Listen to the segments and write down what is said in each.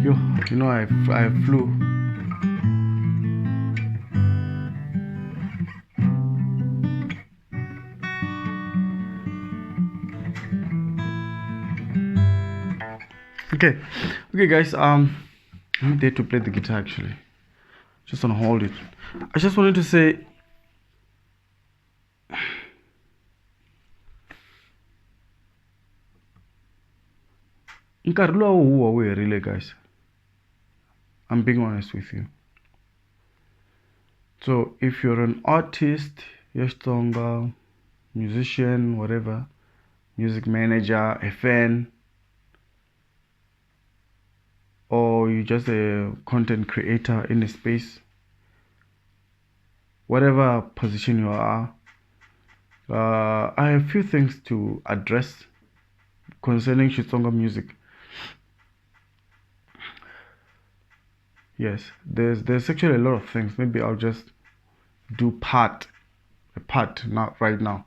Yo, you know, I flew. Okay, guys. I'm there to play the guitar actually. Just wanna hold it. I just wanted to say. Nkanelo huwa weherile, guys. I'm being honest with you. So if you're an artist, Xitsonga, musician, whatever, music manager, a fan, or you're just a content creator in a space, whatever position you are, I have a few things to address concerning Xitsonga music. Yes, there's actually a lot of things. Maybe I'll just do a part not right now.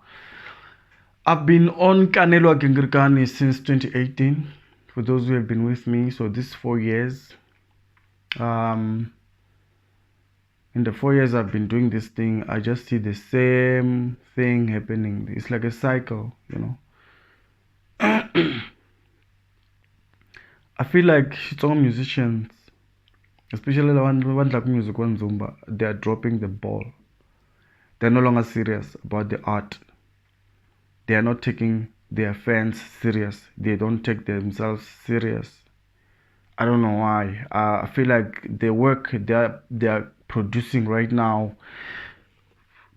I've been on Nkanelo Gingirikani since 2018. For those who have been with me, so this 4 years. In the 4 years I've been doing this thing, I just see the same thing happening. It's like a cycle, you know. I feel like Xitsonga musicians, especially the ones like music on Zumba, they are dropping the ball. They're no longer serious about the art. They are not taking their fans serious. They don't take themselves serious. I don't know why. I feel like the work they are producing right now,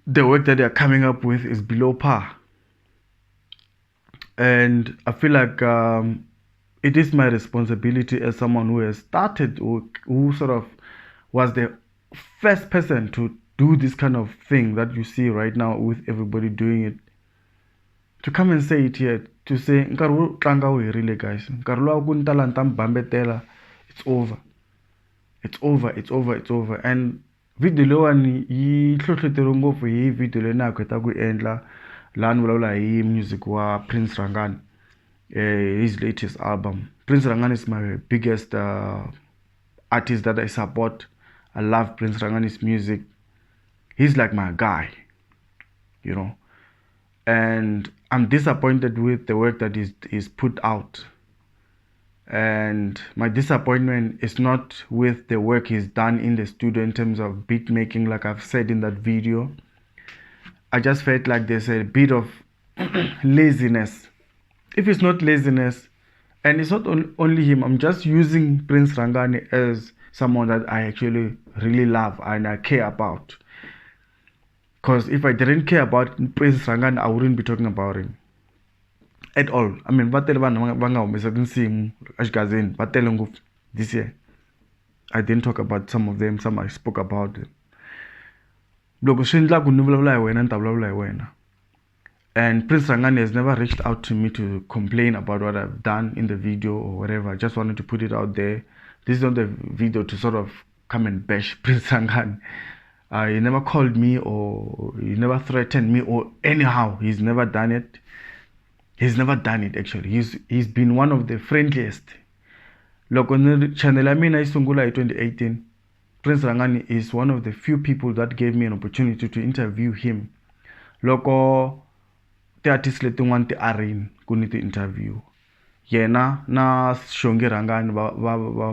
the work that they are coming up with is below par. And I feel like it is my responsibility as someone who has started, who sort of was the first person to do this kind of thing that you see right now with everybody doing it, to come and say it here, to say nkarhi tlanga wu herile, guys. Nkarhi lowa ku ntala ntambambetela, it's over. It's over. And video lewani yi hlohloteriwe ngopfu hi video leyi na khweta ku endla laha ni vulavula hi music wa Prince Rhangani, his latest album. Prince Rhangani is my biggest artist that I support. I love Prince Rhangani's music. He's like my guy, you know. And I'm disappointed with the work that is put out. And my disappointment is not with the work he's done in the studio in terms of beat making, like I've said in that video. I just felt like there's a bit of laziness. If it's not laziness, and it's not only him, I'm just using Prince Rhangani as someone that I actually really love and I care about. Because if I didn't care about Prince Rhangani, I wouldn't be talking about him at all. I mean, this year I didn't talk about some of them, some I spoke about them. And Prince Rhangani has never reached out to me to complain about what I've done in the video or whatever. I just wanted to put it out there. This is not the video to sort of come and bash Prince Rhangani. He never called me, or he never threatened me, or anyhow, he's never done it. He's never done it actually. He's been one of the friendliest. Look, on the channel I Sungula in 2018, Prince Rhangani is one of the few people that gave me an opportunity to interview him. Loko the artist leti want the arin kuni to interview. Yena na Shongi Rhangani va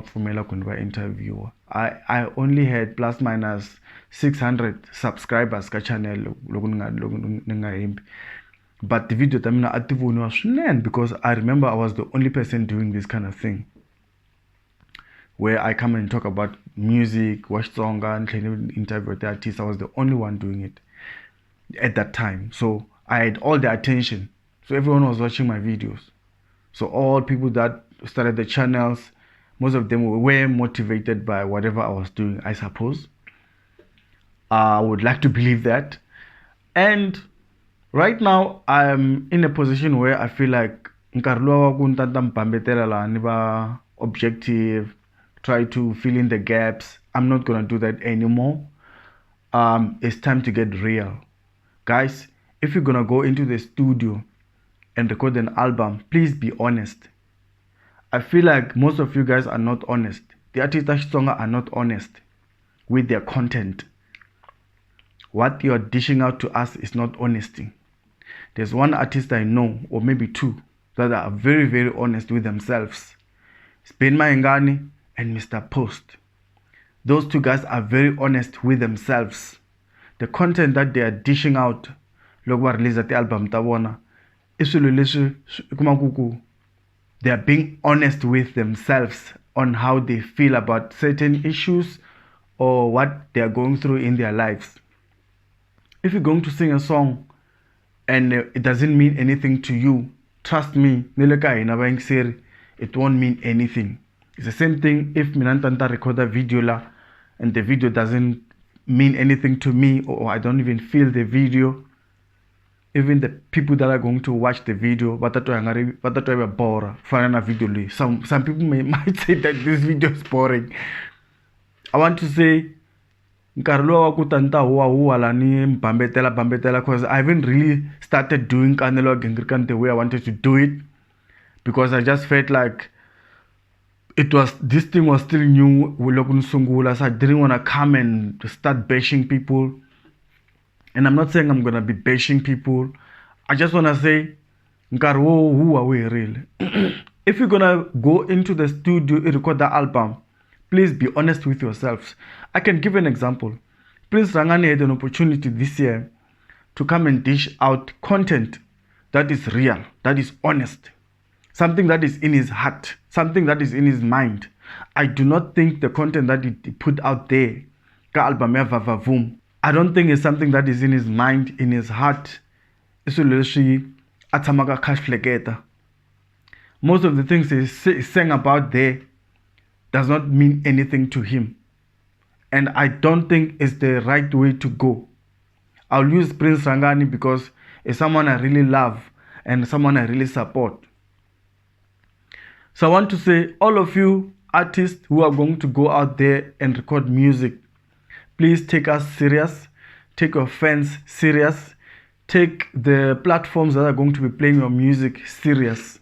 pfumela kuni va interview. I only had plus minus 600 subscribers ka channel loko. But the video tamina ativuni was swinene because I remember I was the only person doing this kind of thing, where I come and talk about music, watch song, and interview the artist. I was the only one doing it at that time. So I had all the attention. So everyone was watching my videos. So all people that started the channels, most of them were motivated by whatever I was doing, I suppose. I would like to believe that. And right now, I'm in a position where I feel like objective, try to fill in the gaps. I'm not gonna do that anymore. It's time to get real. Guys, if you're gonna go into the studio and record an album, please be honest. I feel like most of you guys are not honest. the artists ta Xitsonga are not honest with their content. What you're dishing out to us is not honesty. There's one artist I know, or maybe two, that are very, very honest with themselves. It's Rhangani and Mr. Post. Those two guys are very honest with themselves. The content that they are dishing out, loko va release the album ta vona, they are being honest with themselves on how they feel about certain issues or what they are going through in their lives. If you're going to sing a song and it doesn't mean anything to you, trust me, it won't mean anything. It's the same thing if Minantanta record a video la and the video doesn't mean anything to me, or I don't even feel the video. Even the people that are going to watch the video, some people might say that this video is boring. I want to say Nkanelo because I haven't really started doing Nkanelo Gingirikani the way I wanted to do it, because I just felt like this thing was still new, so I didn't want to come and start bashing people. And I'm not saying I'm gonna be bashing people. I just wanna say, Nkanelo, who are we really? If you're gonna go into the studio and record the album, please be honest with yourselves. I can give an example. Prince Rhangani had an opportunity this year to come and dish out content that is real, that is honest, something that is in his heart, something that is in his mind. I do not think the content that he put out there, ka album ya Vavavum, I don't think it's something that is in his mind, in his heart. Most of the things he's saying about there does not mean anything to him. And I don't think it's the right way to go. I'll use Prince Rhangani because it's someone I really love and someone I really support. So I want to say, all of you artists who are going to go out there and record music, please take us serious, take your fans serious, take the platforms that are going to be playing your music serious.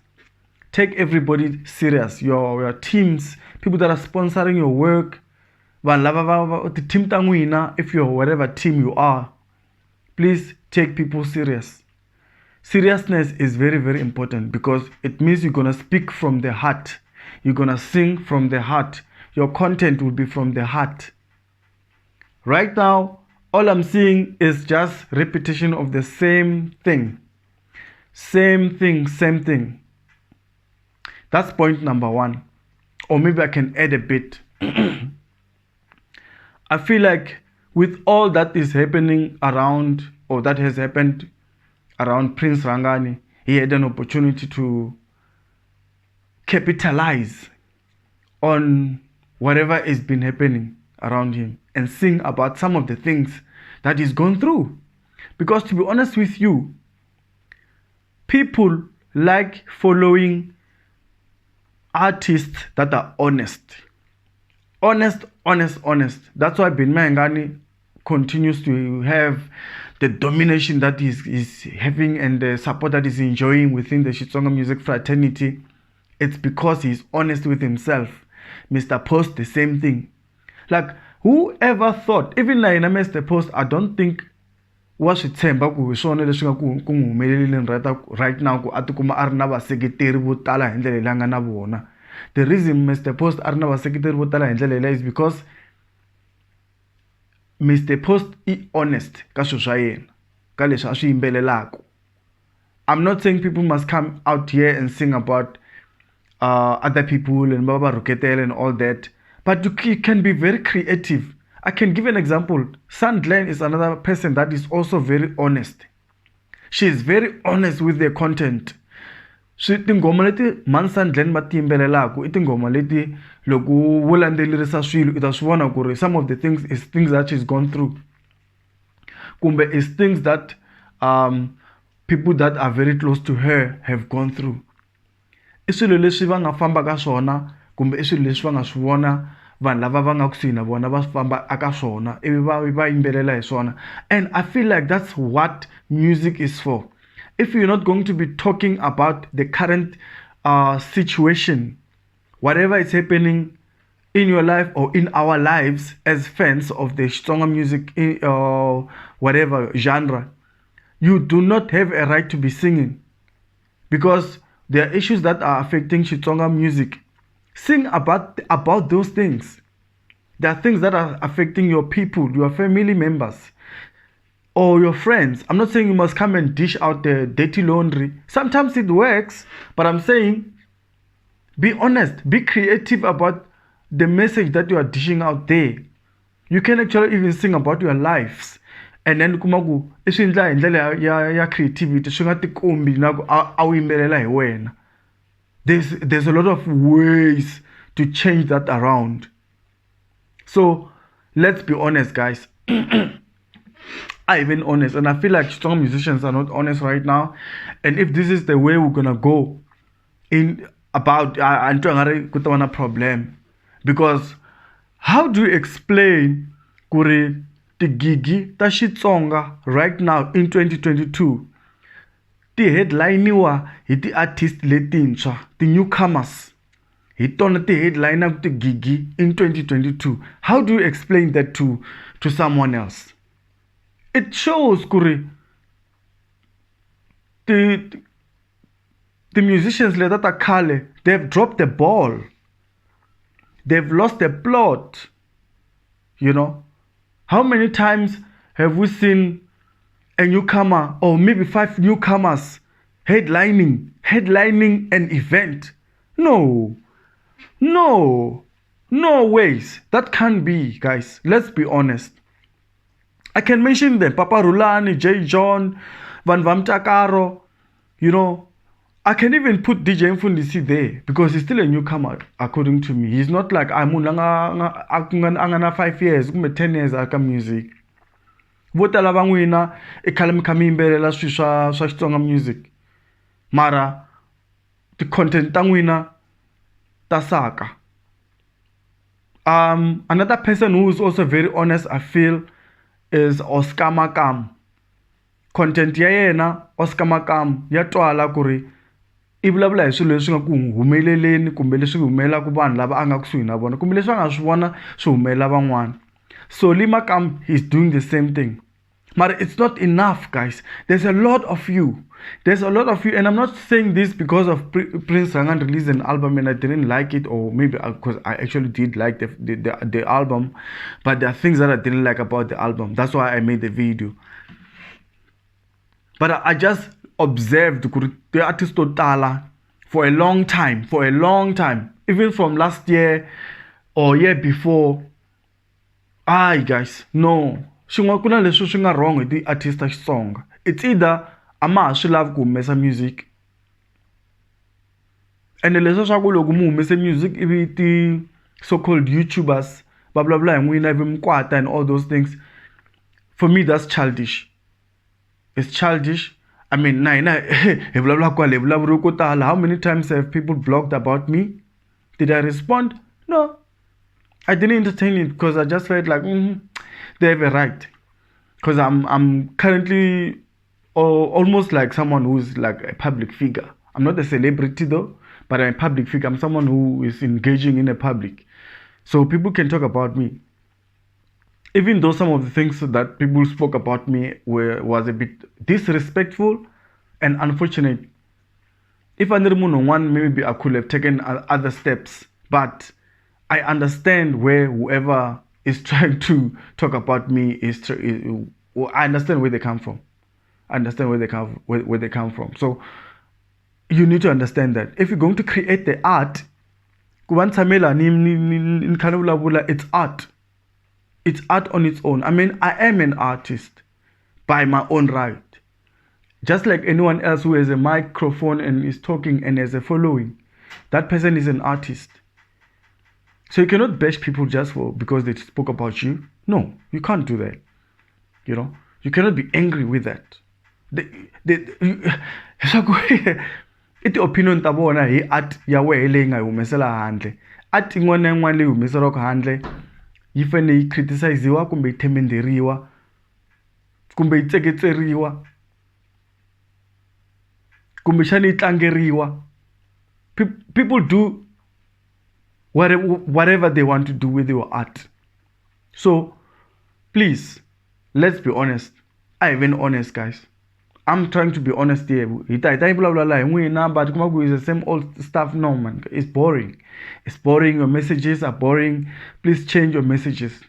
Take everybody serious, your teams, people that are sponsoring your work, the team tanguina, if you're whatever team you are, please take people serious. Seriousness is very, very important because it means you're going to speak from the heart. You're going to sing from the heart. Your content will be from the heart. Right now, all I'm seeing is just repetition of the same thing. Same thing. That's point number one. Or maybe I can add a bit. I feel like with all that is happening around, or that has happened around Prince Rhangani, he had an opportunity to capitalize on whatever has been happening around him and sing about some of the things that he's gone through. Because to be honest with you, people like following artists that are honest. Honest. That's why Rhangani continues to have the domination that he's having and the support that he's enjoying within the Xitsonga music fraternity. It's because he's honest with himself. Mr. Post, the same thing. Like, whoever thought, even like Mr. Post, I don't think was it right now ku atikuma arna vaseketeri vo tala hi ndlela langa na vona. The reason Mr. Post arna vaseketeri vo tala hi ndlela is because Mr. Post is honest ka swilo swa yena, ka leswi a swi yimbelelaka. I'm not saying people must come out here and sing about other people and baba ruketela and all that, but you can be very creative. I can give an example. Sandlane is another person that is also very honest. She is very honest with their content. Tingoma leti man Sandlane va tiyimbelelaka I tingoma leti loko wo landzelerisa swilo u ta swi vona ku ri some of the things is things that she's gone through, kumbe is things that people that are very close to her have gone through. I swilo leswi va nga famba ka swona, kumbe I swilo leswi va nga swi vona vanhu lava va nga kusuhi na vona va famba aka swona ivi va yimbelela hi swona. And I feel like that's what music is for. If you're not going to be talking about the current situation, whatever is happening in your life or in our lives as fans of the Xitsonga music or whatever genre, you do not have a right to be singing because there are issues that are affecting Xitsonga music. Sing about those things. There are things that are affecting your people, your family members, or your friends. I'm not saying you must come and dish out the dirty laundry. Sometimes it works, but I'm saying be honest, be creative about the message that you are dishing out there. You can actually even sing about your lives. And then kumaku isindla indlela ya creativity swi nga tikombi naku a wu yimbelela hi wena. There's a lot of ways to change that around. So let's be honest, guys. I've been honest, and I feel like strong musicians are not honest right now. And if this is the way we're gonna go in about a problem, because how do you explain kuri tigigi ta Xitsonga right now in 2022 ti headlineiwa hi ti artist letintshwa, the newcomers, hi tona ti headliner ku tigigi in 2022? How do you explain that to someone else? It shows kuri the musicians leta ta khale, they've dropped the ball. They've lost the plot. You know, how many times have we seen a newcomer or maybe 5 newcomers headlining an event? No ways. That can't be, guys. Let's be honest. I can mention them: Papa Rhulani, J. John, Va Mtakarow. You know, I can even put DJ Mfundhisi there because he's still a newcomer, according to me. He's not like I'm 5 years, 10 years aka music. Votala van'wina I khale mi kha mi yimbelela swilo swa Xitsonga music, mara the content ta n'wina ta saka. Another person who is also very honest, I feel, is XamaCcobo. Content ya yena XamaCcobo ya twala kuri i vulavula hi swilo leswi nga ku humeleleni kumbe leswi humelela ku vanhu lava a nga kusuhi na vona kumbe leswi a nga swi vona swi humelela van'wana. So XamaCcobo, he's doing the same thing. But it's not enough, guys. There's a lot of you. And I'm not saying this because of Prince Rhangani released an album and I didn't like it, or maybe because I actually did like the album, but there are things that I didn't like about the album. That's why I made the video. But I just observed the artist totala for a long time, even from last year or year before. Guys, no. Xin'wana ku na leswi swi nga wrong with the artist ta Xitsonga. It's either ama ha swi lavi ku humesa music, and leswi swa ku loko mu humese music ivi ti so-called YouTubers blah blah blah hi n'wina ivi mikwata and all those things. For me, that's childish. It's childish. I mean, how many times have people blogged about me? Did I respond? No. I didn't entertain it because I just felt like they have a right. Because I'm currently almost like someone who's like a public figure. I'm not a celebrity though, but I'm a public figure. I'm someone who is engaging in the public. So people can talk about me. Even though some of the things that people spoke about me was a bit disrespectful and unfortunate. If I didn't know one, maybe I could have taken other steps. But I understand where whoever is trying to talk about me I understand where they come from. Where they come from. So you need to understand that if you're going to create the art, it's art. It's art on its own. I mean, I am an artist by my own right. Just like anyone else who has a microphone and is talking and has a following. That person is an artist. So you cannot bash people just because they spoke about you. No, you can't do that. You know, you cannot be angry with that. It's opinion tabona hi art ya wehe leyi nga humesela handle. Art in'wana na yin'wana leyi humeseriwaka handle yi fanele yi criticiziwa kumbe yi themenderiwa kumbe yi tseketseriwa kumbe xana yi tlangeriwa. People do whatever they want to do with your art. So please, let's be honest. I'm even honest, guys. I'm trying to be honest here. But it's the same old stuff. No, man. It's boring. It's boring. Your messages are boring. Please change your messages.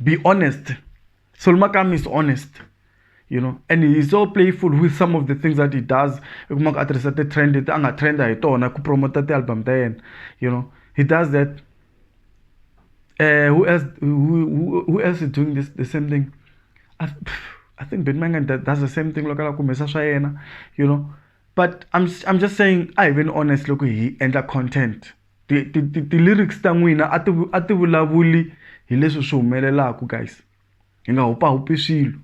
Be honest. Solmakam is honest. You know, and he's so playful with some of the things that he does. You know, he does that. Who else is doing this? The same thing. I think Bitmangan does the same thing. You know, but I'm just saying. I even honest look he enter content. The lyrics tangwina ati vulavuli hi leswi swi humelelaku, guys. Hi nga hupahupi swilo.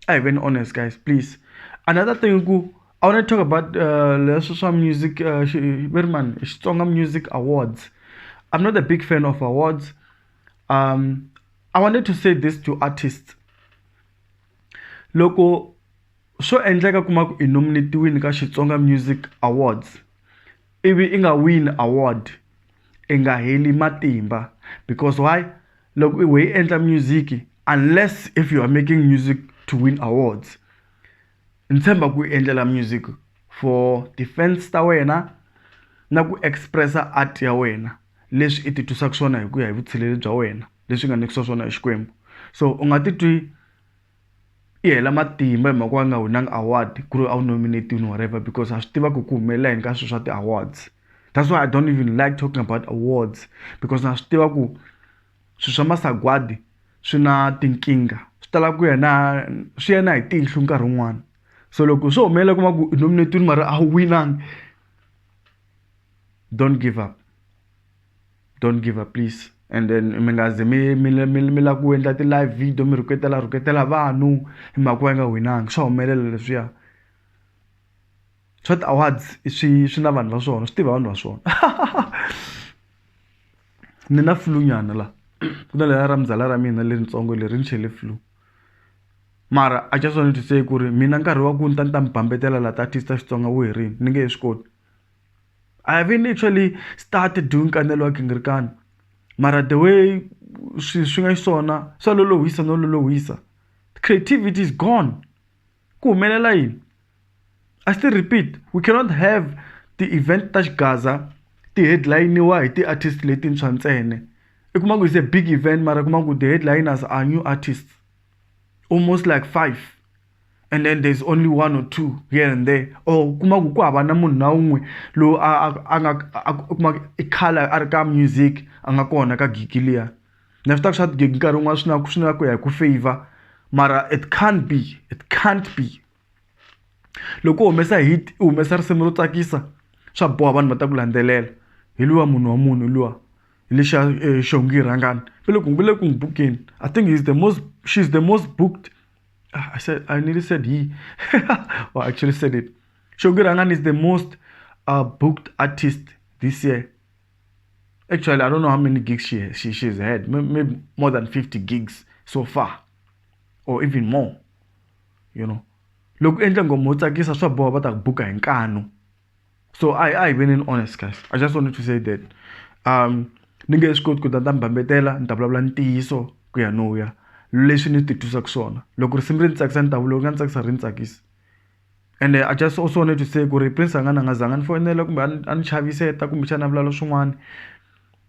I even honest, guys. Please. Another thing, I want to talk about leswa music. Xitsonga music awards. I'm not a big fan of awards. I wanted to say this to artists. Loko so endleka kuma ku nominatiwini ka Xitsonga Music Awards. Ivi inga win award. Inga heli matimba. Because why? Loko we enter music, unless if you are making music to win awards. Nthemba ku endlela music for defense ta wena na ku expressa art ya wena. Leswi iti tusa kuswona hi ku ya hi vutshileli bya wena. Leswi nga nikisa swona hi Xikwembu. So u nga titwi i hela matimba hi mhaka wa nga winanga award ku ri a wu nominated whatever, because a swi tiva ku humela hi ka swilo swa ti-awards. That's why I don't even like talking about awards, because na swi tiva ku swilo swa masagwadi swi na tinkinga. Swi tala ku swi ya na hi tihlo nkarhi wun'wana. So loko swo humela kuma ku nominated mara a wu winanga, don't give up. Don't give up, please. And then mingaze mi la ku endla ti-live video mi rhuketela vanhu hi mhaka wa nga winanga. Swa humelela leswiya. Swa ti-awards swi na vanhu va swona. Swi tiva vanhu va swona. Ni na flu nyana la. Ku na leri ra mzala ra mina leritsongo leri ni chele flu. Mara I just wanted to say ku ri mina nkarhi wa ku ni ta mi bambetela la artist Xitsonga wu herini. Ni nge swi koti. I haven't actually started doing Nkanelo wa Gingirikani. Mara the way swi nga xiswona swa lolohisa no lolohisa. The creativity is gone. Ku humelela yini? I still repeat, we cannot have the event ta Xigaza ti headline wa hi ti-artist leti ntshwa ntsene. I kuma ku it's a big event, mara kuma ku the headliners are new artists. Almost like 5. And then there's only 1 or 2 here and there. Or kuma ku hava na munhu na un'we lo kuma khale a ri ka music a nga kona ka gig liya. Na swi ta ku swa gig nkarhi wun'wana swi na ku ya ku favor. Mara it can't be. It can't be. Loko humesa hit, humesa risimu ro tsakisa, swa boha vanhu va ta ku landzelela. Hi luwa munhu wa munhu luwa. Hi lesha Rhangani. Vile ku bookeni. I think she's the most booked. I nearly said he. Well, I actually said it. Rhangani is the most booked artist this year. Actually, I don't know how many gigs she's had. Maybe more than 50 gigs so far. Or even more. You know. Look, so I been honest, guys. I just wanted to say that ninge swi ku tata mbambetela ni ta vulavula ntiyiso ku ya no ya leswi ni titwisa ku swona. Loko risimu ri ni tsakisa ni ta vula nga ni tsakisa ri ni tsakisa. And I just also wanted to say ku ri Prince Rhangani nga zanga ni fonela kumbe a ni chaviseta kumbe xana vulavula swin'wana.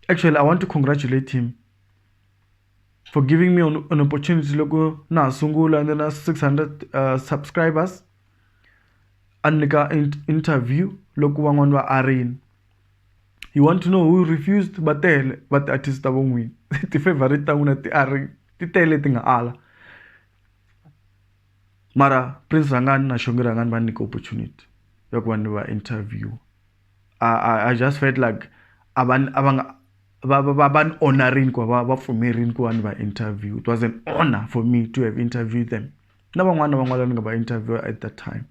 Actually, I want to congratulate him for giving me an opportunity loko na sungula and then 600 subscribers. Anika interview loko van'wana va arini. You want to know who refused? Batele, but artist ta vongwini. Ti favorite ta n'wina ti ari ti tele ti nga ala. Mara Prince Rhangani na Rhangani va nyika opportunity ya ku va interview. I just felt like van honoring ku va pfumerini ku va interview. It was an honor for me to have interviewed them. Na van'wana ni nga va interview at that time.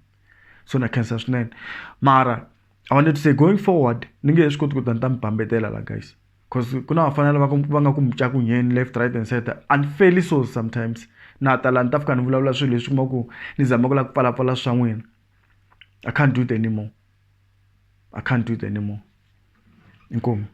So na cancer swinene. Mara I wanted to say going forward, ninge swi koti ku ta mbambetela la, guys. Because kuna vafanele va nga ku mcakunyeni left, right and center. Unfairly so sometimes. Na talanta ta fika ni vulavula swilo leswi kuma ku ni zama ku la ku pfalapfala swa n'wina. I can't do it anymore. Inkomo.